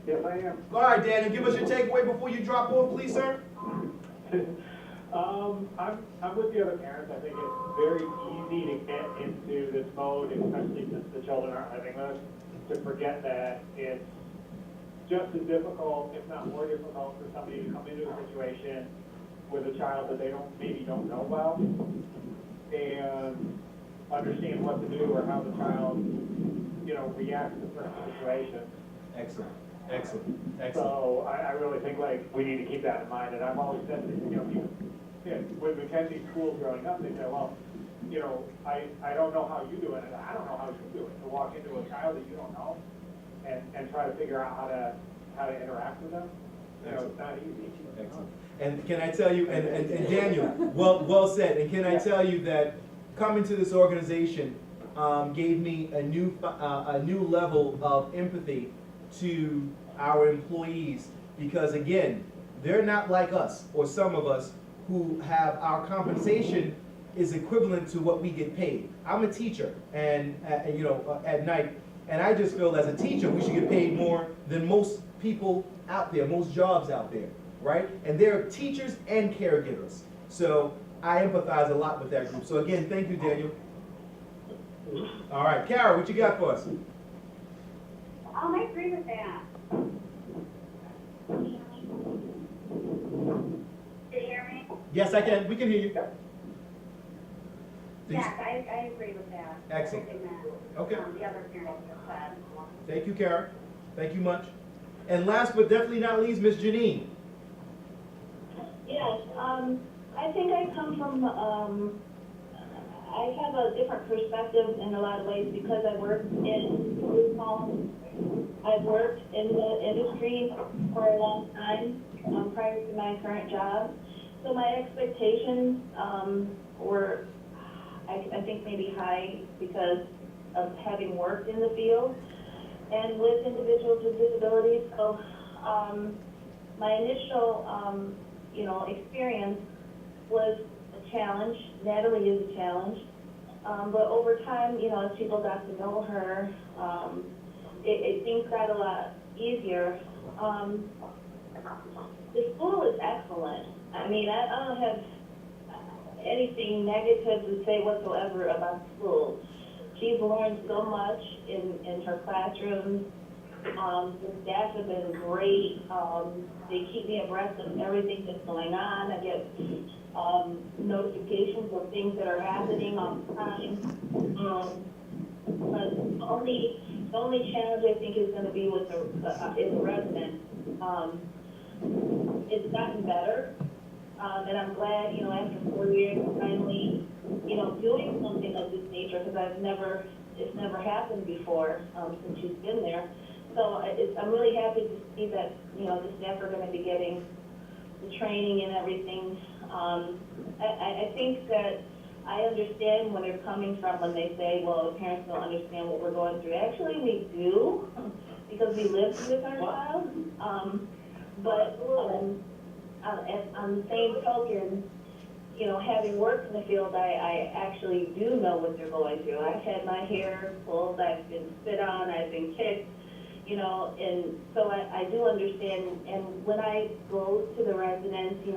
Yes, I am. All right, Daniel, give us your takeaway before you drop off, please, sir. I'm with the other parents. I think it's very easy to get into this mode, especially since the children aren't living with us, to forget that it's just as difficult, if not more difficult, for somebody to come into a situation with a child that they maybe don't know well, and understand what to do or how the child, reacts to certain situations. Excellent, excellent, excellent. So I really think like we need to keep that in mind, and I've always said, people, with Mackenzie's schools growing up, they say, well, I don't know how you do it, and I don't know how you do it, to walk into a child that you don't know and try to figure out how to interact with them. It's not easy. Excellent. And can I tell you, and Daniel, well said, and can I tell you that coming to this organization gave me a new level of empathy to our employees, because again, they're not like us, or some of us, who have our compensation is equivalent to what we get paid. I'm a teacher, and at night, and I just feel as a teacher, we should get paid more than most people out there, most jobs out there, right? And they're teachers and caregivers. So I empathize a lot with that group. So again, thank you, Daniel. All right, Kara, what you got for us? I agree with that. Can you hear me? Yes, I can. We can hear you. Yes, I agree with that. Excellent. Everything that, Okay. the other parents have said. Thank you, Kara. Thank you much. And last but definitely not least, Miss Janine. Yes, I think I come from, I have a different perspective in a lot of ways because I worked in small, I've worked in the industry for a long time, prior to my current job. So my expectations, were, I think maybe high because of having worked in the field and with individuals with disabilities. So, my initial, experience was a challenge. Natalie is a challenge. But over time, as people got to know her, things got a lot easier. The school is excellent. I mean, I don't have anything negative to say whatsoever about the school. She's learned so much in her classroom. The staff have been great. They keep me abreast of everything that's going on. I get notifications of things that are happening all the time. But the only challenge I think is going to be with the residents. It's gotten better, and I'm glad, after 4 years, finally, doing something of this nature, because it's never happened before since she's been there. So I'm really happy to see that, the staff are going to be getting the training and everything. I think that I understand where they're coming from when they say, well, the parents don't understand what we're going through. Actually, we do, because we live with our child. But on the same token, having worked in the field, I actually do know what they're going through. I've had my hair pulled, I've been spit on, I've been kicked, and so I do understand. And when I go to the residents,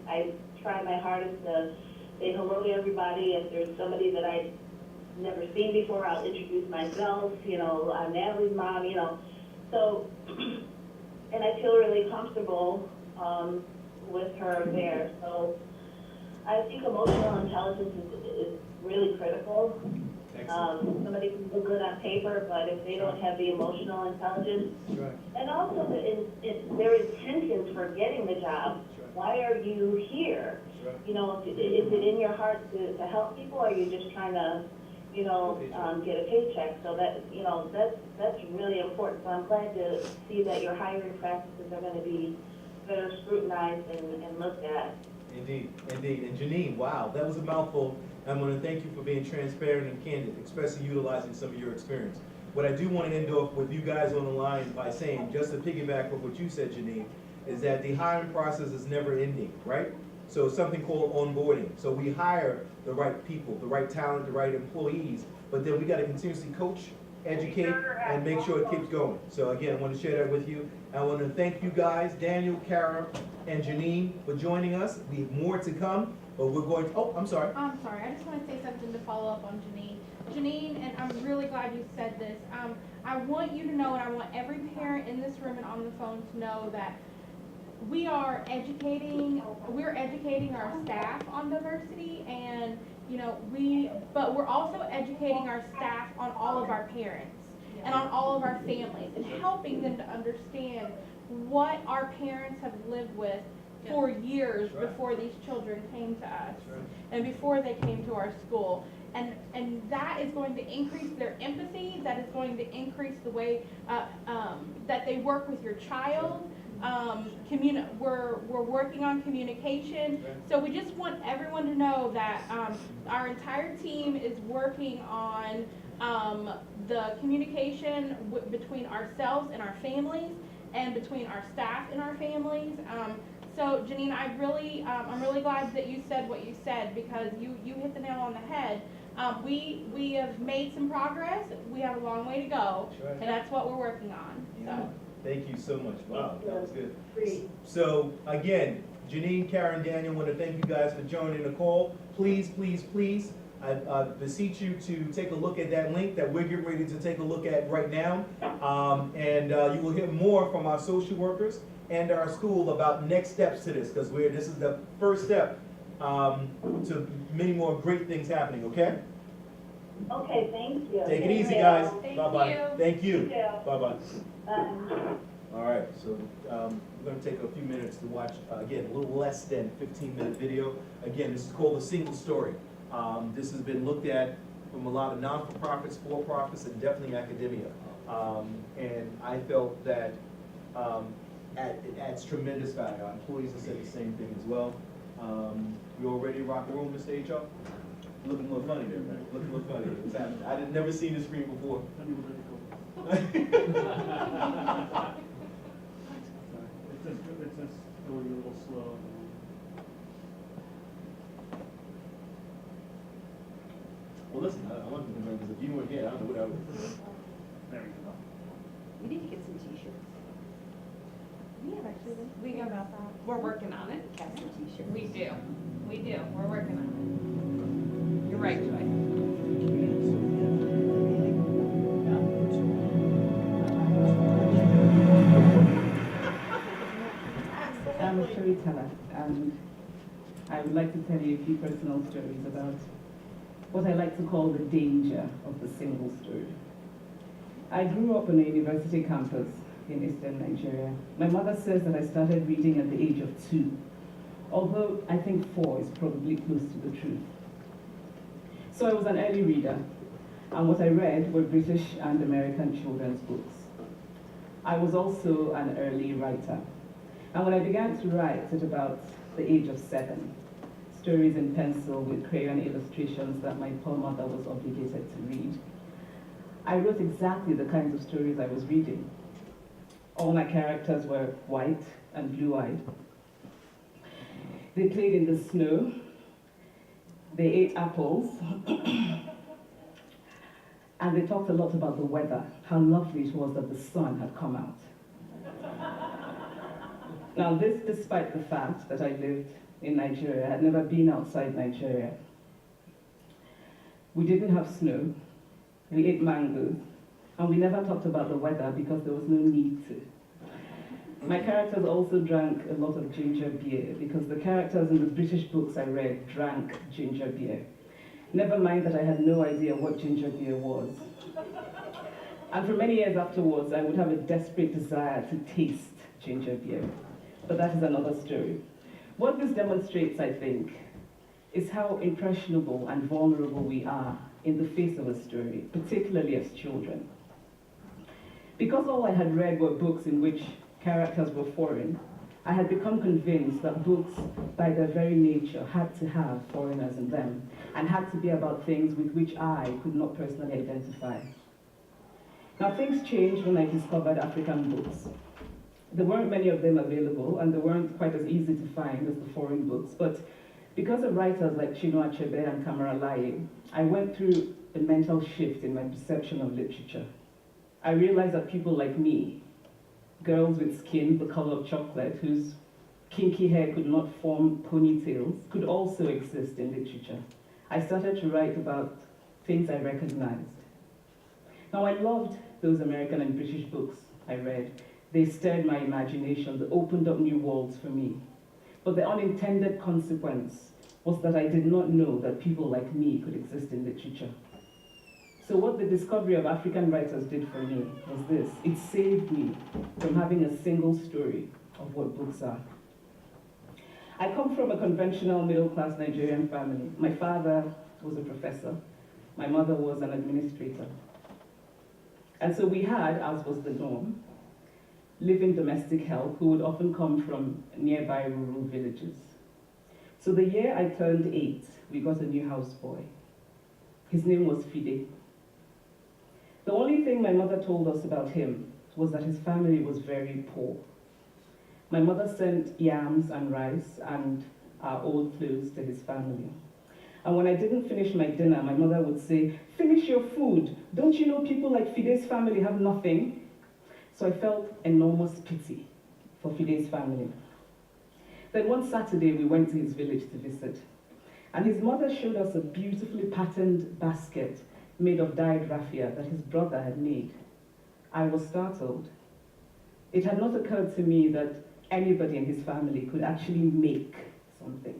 I try my hardest to say hello to everybody. If there's somebody that I've never seen before, I'll introduce myself, I'm Natalie's mom, so, and I feel really comfortable with her there. So I think emotional intelligence is really critical. Somebody can look good on paper, but if they don't have the emotional intelligence, Right. and also their intentions for getting the job. Why are you here? Right. Is it in your heart to help people, or are you just trying to, get a paycheck? So that's really important. So I'm glad to see that your hiring practices are going to be better scrutinized and looked at. Indeed, indeed. And Janine, wow, that was a mouthful. I want to thank you for being transparent and candid, especially utilizing some of your experience. what I do want to end off with you guys on the line by saying, just to piggyback with what you said, Janine, is that the hiring process is never ending, right? So it's something called onboarding. So we hire the right people, the right talent, the right employees, but then we got to continuously coach, educate, and make sure it keeps going. So again, I want to share that with you. I want to thank you guys, Daniel, Kara, and Janine, for joining us. We have more to come, but we're going to, oh, I'm sorry. I'm sorry, I just want to say something to follow up on Janine. Janine, and I'm really glad you said this, I want you to know, and I want every parent in this room and on the phone to know that we're educating our staff on diversity, and, you know, but we're also educating our staff on all of our parents and on all of our families, and helping them to understand what our parents have lived with for years before these children came to us and before they came to our school. And that is going to increase their empathy, that is going to increase the way that they work with your child. We're working on communication. So we just want everyone to know that our entire team is working on the communication between ourselves and our families, and between our staff and our families. So Janine, I'm really glad that you said what you said, because you hit the nail on the head. We have made some progress. We have a long way to go, and that's what we're working on. So. Thank you so much. Wow, that was good. Great. So again, Janine, Karen, Daniel, want to thank you guys for joining the call. Please, please, please, I beseech you to take a look at that link that we're getting ready to take a look at right now. You will hear more from our social workers and our school about next steps to this, because this is the first step to many more great things happening, okay? Okay, thank you. Take it easy, guys. Thank Bye-bye. you. Thank you. Thank you. Bye-bye. Bye. All right, so we're going to take a few minutes to watch, again, a little less than 15-minute video. Again, this is called A Single Story. This has been looked at from a lot of non-for-profits, for-profits, and definitely academia. And I felt that it adds tremendous value. Our employees have said the same thing as well. You all ready to rock and roll, Mr. HR? Looking a little funny there, man. Looking a little funny. What's happening? I had never seen this screen before. It's just going a little slow. Well, listen, I wanted to know, because if you weren't here, I don't know what I would do. There we go. We need to get some t-shirts. We got about that. We're working on it. Kessler t-shirts. We do. We're working on it. You're right, Joy. I'm a storyteller, and I would like to tell you a few personal stories about what I like to call the danger of the single story. I grew up on a university campus in eastern Nigeria. My mother says that I started reading at the age of 2, although I think 4 is probably close to the truth. So I was an early reader, and what I read were British and American children's books. I was also an early writer. And when I began to write at about the age of 7, stories in pencil with crayon illustrations that my poor mother was obligated to read, I wrote exactly the kinds of stories I was reading. All my characters were white and blue-eyed. They played in the snow. They ate apples. And they talked a lot about the weather, how lovely it was that the sun had come out. Now, this despite the fact that I lived in Nigeria. I had never been outside Nigeria. We didn't have snow. We ate mangoes. And we never talked about the weather because there was no need to. My characters also drank a lot of ginger beer because the characters in the British books I read drank ginger beer. Never mind that I had no idea what ginger beer was. And for many years afterwards, I would have a desperate desire to taste ginger beer. But that is another story. What this demonstrates, I think, is how impressionable and vulnerable we are in the face of a story, particularly as children. Because all I had read were books in which characters were foreign, I had become convinced that books, by their very nature, had to have foreigners in them, and had to be about things with which I could not personally identify. Now, things changed when I discovered African books. There weren't many of them available, and they weren't quite as easy to find as the foreign books, but because of writers like Chinua Achebe and Kamara Laye, I went through a mental shift in my perception of literature. I realized that people like me, girls with skin the color of chocolate, whose kinky hair could not form ponytails, could also exist in literature. I started to write about things I recognized. Now, I loved those American and British books I read. They stirred my imagination, they opened up new worlds for me. But the unintended consequence was that I did not know that people like me could exist in literature. So what the discovery of African writers did for me was this. It saved me from having a single story of what books are. I come from a conventional middle-class Nigerian family. My father was a professor. My mother was an administrator. And so we had, as was the norm, living domestic help who would often come from nearby rural villages. So the year I turned 8, we got a new houseboy. His name was Fide. The only thing my mother told us about him was that his family was very poor. My mother sent yams and rice and our old clothes to his family. And when I didn't finish my dinner, my mother would say, "Finish your food. Don't you know people like Fide's family have nothing?" So I felt enormous pity for Fide's family. Then one Saturday, we went to his village to visit. And his mother showed us a beautifully patterned basket made of dyed raffia that his brother had made. I was startled. It had not occurred to me that anybody in his family could actually make something.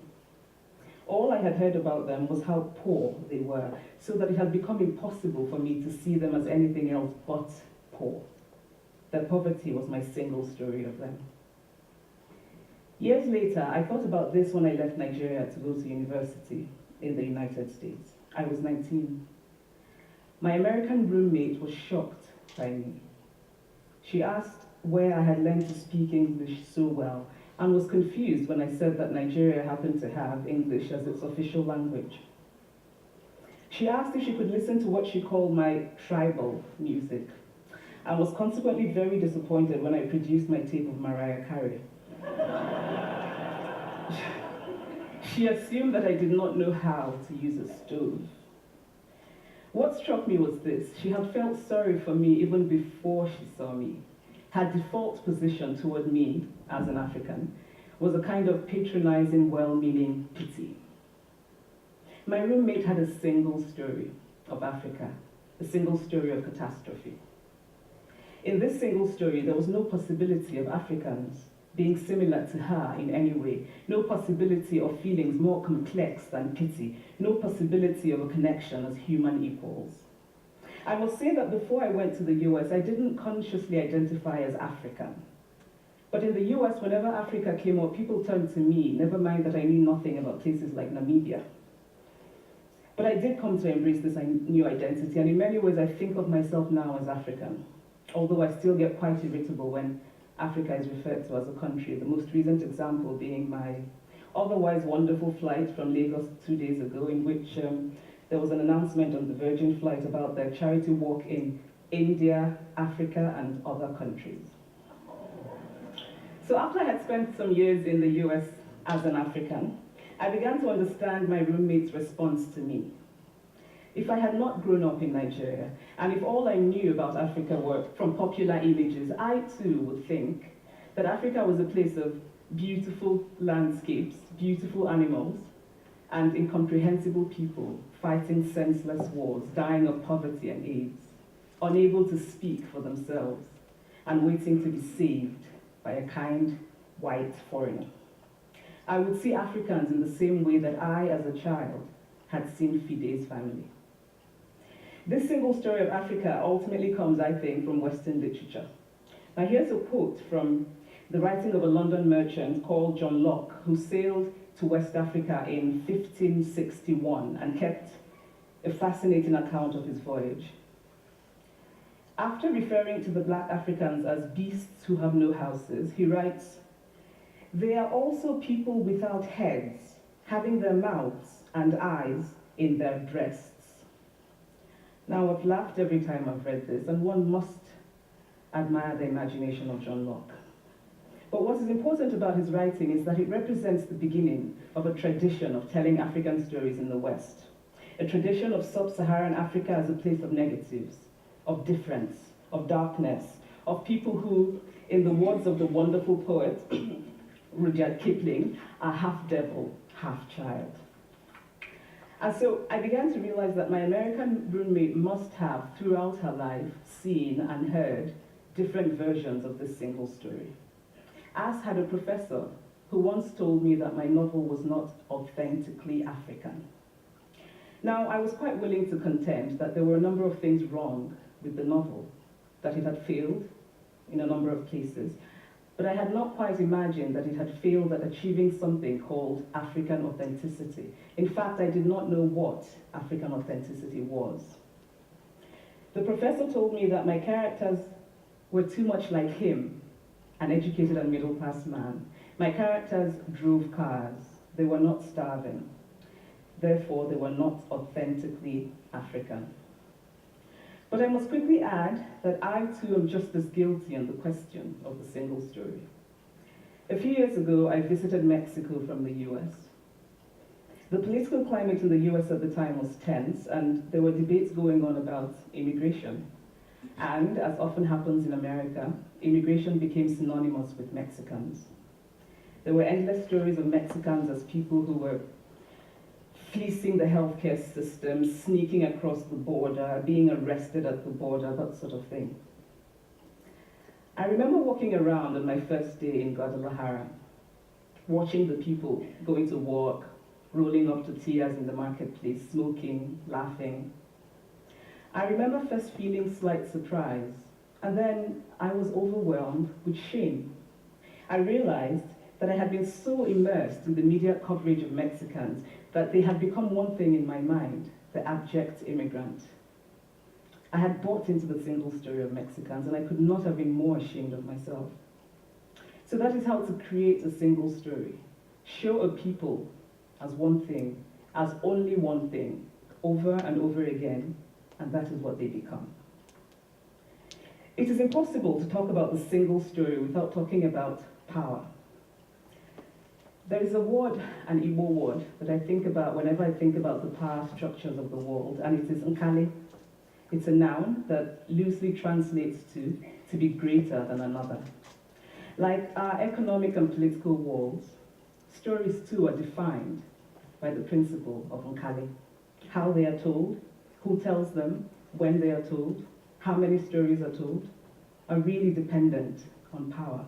All I had heard about them was how poor they were, so that it had become impossible for me to see them as anything else but poor. Their poverty was my single story of them. Years later, I thought about this when I left Nigeria to go to university in the United States. I was 19. My American roommate was shocked by me. She asked where I had learned to speak English so well, and was confused when I said that Nigeria happened to have English as its official language. She asked if she could listen to what she called my tribal music, and was consequently very disappointed when I produced my tape of Mariah Carey. She assumed that I did not know how to use a stove. What struck me was this: she had felt sorry for me even before she saw me. Her default position toward me, as an African, was a kind of patronizing, well-meaning pity. My roommate had a single story of Africa, a single story of catastrophe. In this single story, there was no possibility of Africans being similar to her in any way, no possibility of feelings more complex than pity, no possibility of a connection as human equals. I must say that before I went to the US, I didn't consciously identify as African. But in the US, whenever Africa came up, people turned to me, never mind that I knew nothing about places like Namibia. But I did come to embrace this new identity, and in many ways I think of myself now as African, although I still get quite irritable when Africa is referred to as a country, the most recent example being my otherwise wonderful flight from Lagos 2 days ago, in which there was an announcement on the Virgin flight about their charity walk in India, Africa, and other countries. So after I had spent some years in the US as an African, I began to understand my roommate's response to me. If I had not grown up in Nigeria, and if all I knew about Africa were from popular images, I too would think that Africa was a place of beautiful landscapes, beautiful animals, and incomprehensible people fighting senseless wars, dying of poverty and AIDS, unable to speak for themselves, and waiting to be saved by a kind white foreigner. I would see Africans in the same way that I, as a child, had seen Fide's family. This single story of Africa ultimately comes, I think, from Western literature. Now here's a quote from the writing of a London merchant called John Locke, who sailed to West Africa in 1561 and kept a fascinating account of his voyage. After referring to the black Africans as beasts who have no houses, he writes, "They are also people without heads, having their mouths and eyes in their breasts." Now, I've laughed every time I've read this, and one must admire the imagination of John Locke. But what is important about his writing is that it represents the beginning of a tradition of telling African stories in the West, a tradition of sub-Saharan Africa as a place of negatives, of difference, of darkness, of people who, in the words of the wonderful poet Rudyard Kipling, are half devil, half child. And so I began to realize that my American roommate must have, throughout her life, seen and heard different versions of this single story. As had a professor who once told me that my novel was not authentically African. Now, I was quite willing to contend that there were a number of things wrong with the novel, that it had failed in a number of cases, but I had not quite imagined that it had failed at achieving something called African authenticity. In fact, I did not know what African authenticity was. The professor told me that my characters were too much like him, an educated and middle-class man. My characters drove cars. They were not starving. Therefore, they were not authentically African. But I must quickly add that I too am just as guilty on the question of the single story. A few years ago, I visited Mexico from the US. The political climate in the US at the time was tense, and there were debates going on about immigration. And, as often happens in America, immigration became synonymous with Mexicans. There were endless stories of Mexicans as people who were fleecing the healthcare system, sneaking across the border, being arrested at the border, that sort of thing. I remember walking around on my first day in Guadalajara, watching the people going to work, rolling up tortillas in the marketplace, smoking, laughing. I remember first feeling slight surprise, and then I was overwhelmed with shame. I realized that I had been so immersed in the media coverage of Mexicans that they had become one thing in my mind, the abject immigrant. I had bought into the single story of Mexicans, and I could not have been more ashamed of myself. So that is how to create a single story. Show a people as one thing, as only one thing, over and over again, and that is what they become. It is impossible to talk about the single story without talking about power. There is a word, an Igbo word, that I think about whenever I think about the power structures of the world, and it is nkali. It's a noun that loosely translates to be greater than another. Like our economic and political walls, stories too are defined by the principle of nkali. How they are told, who tells them, when they are told, how many stories are told, are really dependent on power.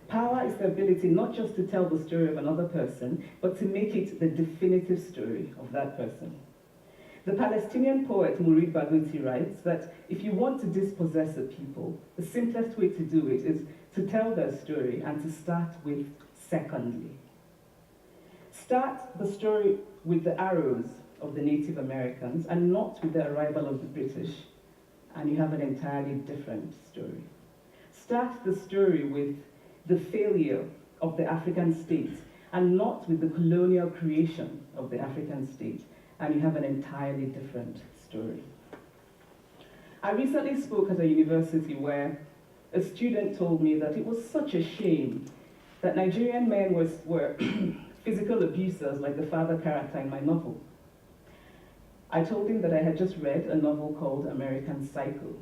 Power is the ability not just to tell the story of another person, but to make it the definitive story of that person. The Palestinian poet Mourid Barghouti writes that if you want to dispossess a people, the simplest way to do it is to tell their story and to start with secondly. Start the story with the arrows of the Native Americans and not with the arrival of the British, and you have an entirely different story. Start the story with the failure of the African state and not with the colonial creation of the African state, and you have an entirely different story. I recently spoke at a university where a student told me that it was such a shame that Nigerian men were physical abusers like the father character in my novel. I told him that I had just read a novel called American Psycho,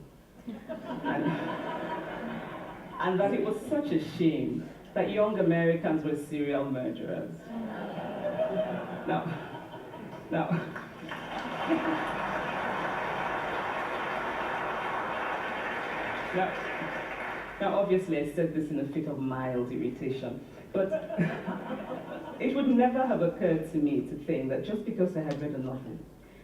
and that it was such a shame that young Americans were serial murderers. Now, obviously I said this in a fit of mild irritation, but it would never have occurred to me to think that just because I had read a novel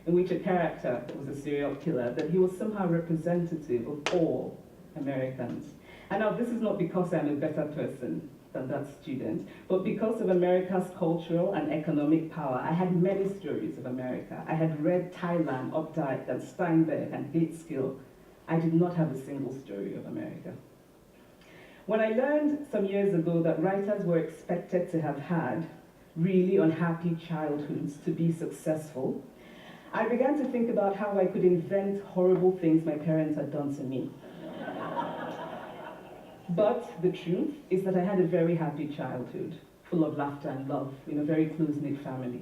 in which a character was a serial killer, that he was somehow representative of all Americans. And now this is not because I'm a better person than that student, but because of America's cultural and economic power. I had many stories of America. I had read Thailand, Updike, and Steinbeck, and Gateskill. I did not have a single story of America. When I learned some years ago that writers were expected to have had really unhappy childhoods to be successful, I began to think about how I could invent horrible things my parents had done to me. But the truth is that I had a very happy childhood, full of laughter and love, in a very close-knit family.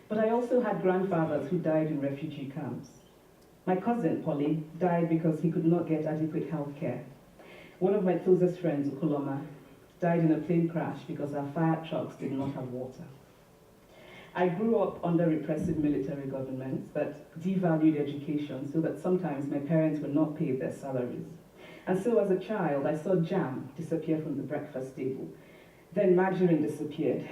But I also had grandfathers who died in refugee camps. My cousin, Polly, died because he could not get adequate health care. One of my closest friends, Ukuloma, died in a plane crash because our fire trucks did not have water. I grew up under repressive military governments that devalued education so that sometimes my parents were not paid their salaries. And so as a child, I saw jam disappear from the breakfast table. Then margarine disappeared.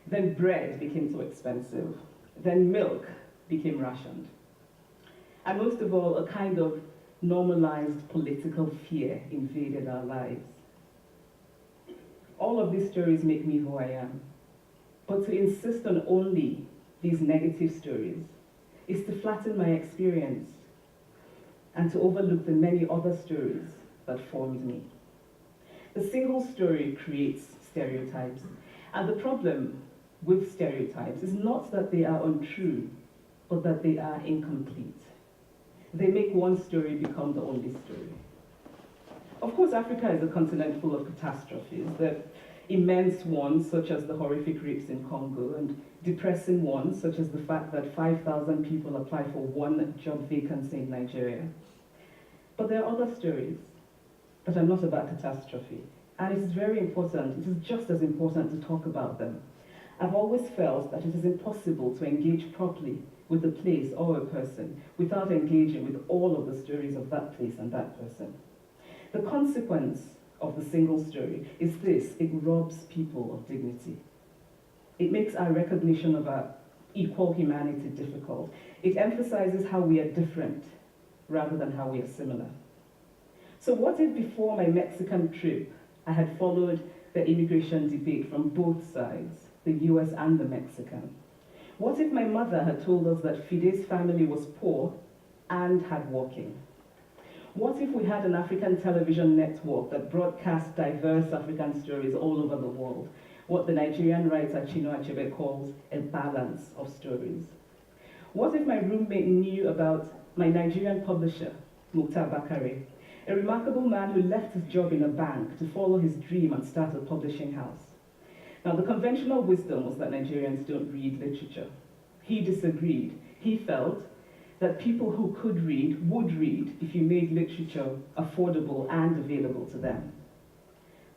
Then bread became too expensive. Then milk became rationed. And most of all, a kind of normalized political fear invaded our lives. All of these stories make me who I am. But to insist on only these negative stories is to flatten my experience and to overlook the many other stories that formed me. The single story creates stereotypes, and the problem with stereotypes is not that they are untrue, but that they are incomplete. They make one story become the only story. Of course, Africa is a continent full of catastrophes, the immense ones, such as the horrific rapes in Congo, and depressing ones, such as the fact that 5,000 people apply for one job vacancy in Nigeria. But there are other stories that are not about catastrophe, and it is very important, it is just as important to talk about them. I've always felt that it is impossible to engage properly with a place or a person without engaging with all of the stories of that place and that person. The consequence of the single story is this: it robs people of dignity. It makes our recognition of our equal humanity difficult. It emphasizes how we are different rather than how we are similar. So what if before my Mexican trip, I had followed the immigration debate from both sides, the US and the Mexican? What if my mother had told us that Fide's family was poor and hardworking? What if we had an African television network that broadcast diverse African stories all over the world? What the Nigerian writer Chinua Achebe calls a balance of stories. What if my roommate knew about my Nigerian publisher, Mukhtar Bakare, a remarkable man who left his job in a bank to follow his dream and start a publishing house? Now, the conventional wisdom was that Nigerians don't read literature. He disagreed. He felt that people who could read would read if you made literature affordable and available to them.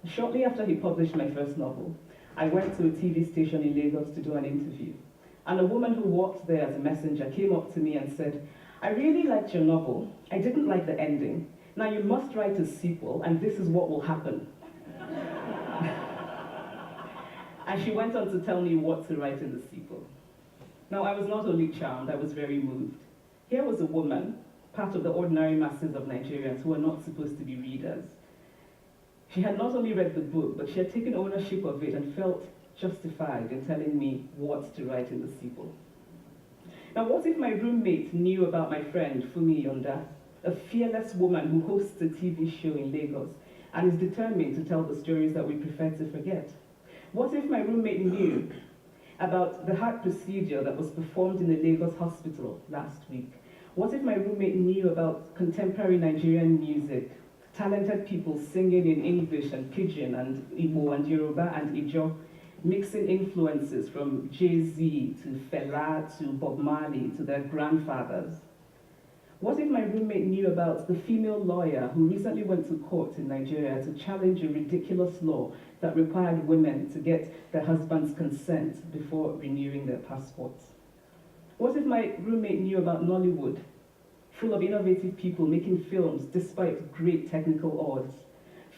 Shortly after he published my first novel, I went to a TV station in Lagos to do an interview. And a woman who worked there as a messenger came up to me and said, "I really liked your novel. I didn't like the ending. Now you must write a sequel, and this is what will happen." And she went on to tell me what to write in the sequel. Now, I was not only charmed, I was very moved. Here was a woman, part of the ordinary masses of Nigerians who are not supposed to be readers. She had not only read the book, but she had taken ownership of it and felt justified in telling me what to write in the sequel. Now, what if my roommate knew about my friend, Fumi Yonda, a fearless woman who hosts a TV show in Lagos and is determined to tell the stories that we prefer to forget? What if my roommate knew about the heart procedure that was performed in the Lagos hospital last week? What if my roommate knew about contemporary Nigerian music, talented people singing in English and Pidgin and Igbo and Yoruba and Ijo, mixing influences from Jay-Z to Fela to Bob Marley to their grandfathers? What if my roommate knew about the female lawyer who recently went to court in Nigeria to challenge a ridiculous law that required women to get their husband's consent before renewing their passports? What if my roommate knew about Nollywood, full of innovative people making films despite great technical odds?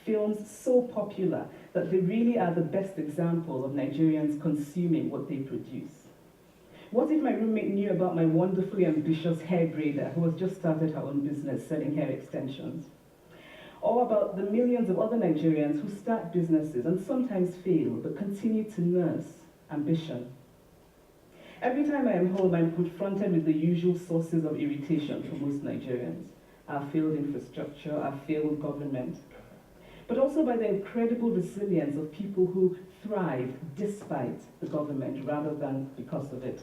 Films so popular that they really are the best example of Nigerians consuming what they produce. What if my roommate knew about my wonderfully ambitious hair braider who has just started her own business selling hair extensions? Or about the millions of other Nigerians who start businesses and sometimes fail, but continue to nurse ambition? Every time I am home, I'm confronted with the usual sources of irritation for most Nigerians: our failed infrastructure, our failed government, but also by the incredible resilience of people who thrive despite the government rather than because of it.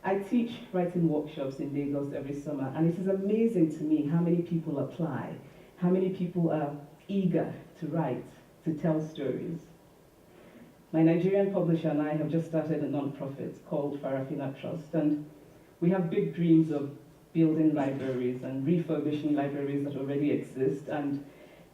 I teach writing workshops in Lagos every summer, and it is amazing to me how many people apply, how many people are eager to write, to tell stories. My Nigerian publisher and I have just started a non-profit called Farafina Trust, and we have big dreams of building libraries and refurbishing libraries that already exist and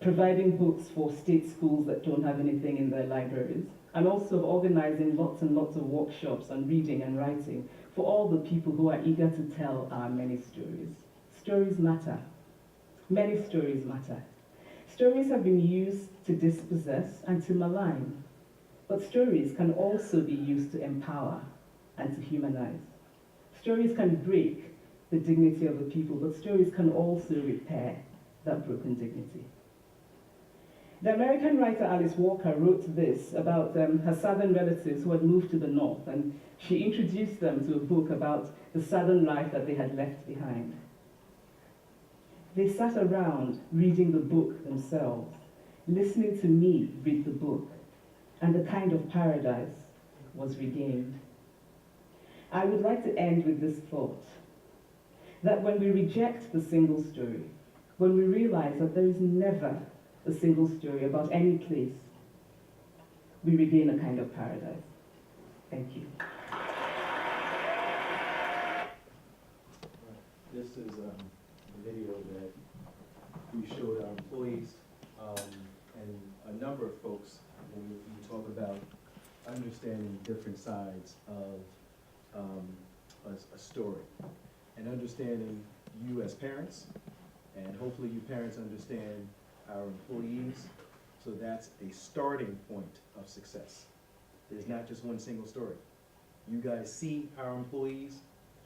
providing books for state schools that don't have anything in their libraries, and also organizing lots and lots of workshops on reading and writing for all the people who are eager to tell our many stories. Stories matter. Many stories matter. Stories have been used to dispossess and to malign, but stories can also be used to empower and to humanize. Stories can break the dignity of the people, but stories can also repair that broken dignity. The American writer Alice Walker wrote this about her southern relatives who had moved to the north, and she introduced them to a book about the southern life that they had left behind. They sat around reading the book themselves, listening to me read the book, and a kind of paradise was regained. I would like to end with this thought, that when we reject the single story, when we realize that there is never a single story about any place, we regain a kind of paradise. Thank you. This is a video that we showed our employees and a number of folks when we talk about understanding different sides of a story and understanding you as parents, and hopefully you parents understand our employees, so that's a starting point of success. There's not just one single story. You guys see our employees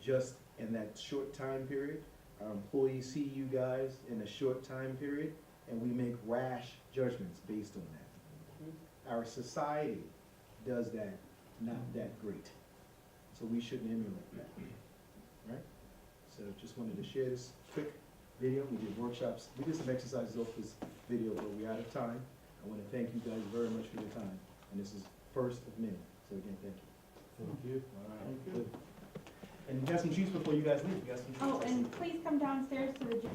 just in that short time period. Our employees see you guys in a short time period, and we make rash judgments based on that. Our society does that not that great, so we shouldn't emulate that, right? So just wanted to share this quick video. We did workshops. We did some exercises off this video, but we're out of time. I want to thank you guys very much for your time, and this is first of many. So again, thank you. Thank you. All right. Good. And you got some treats before you guys leave. You got some treats. Oh, and please come downstairs to the gym.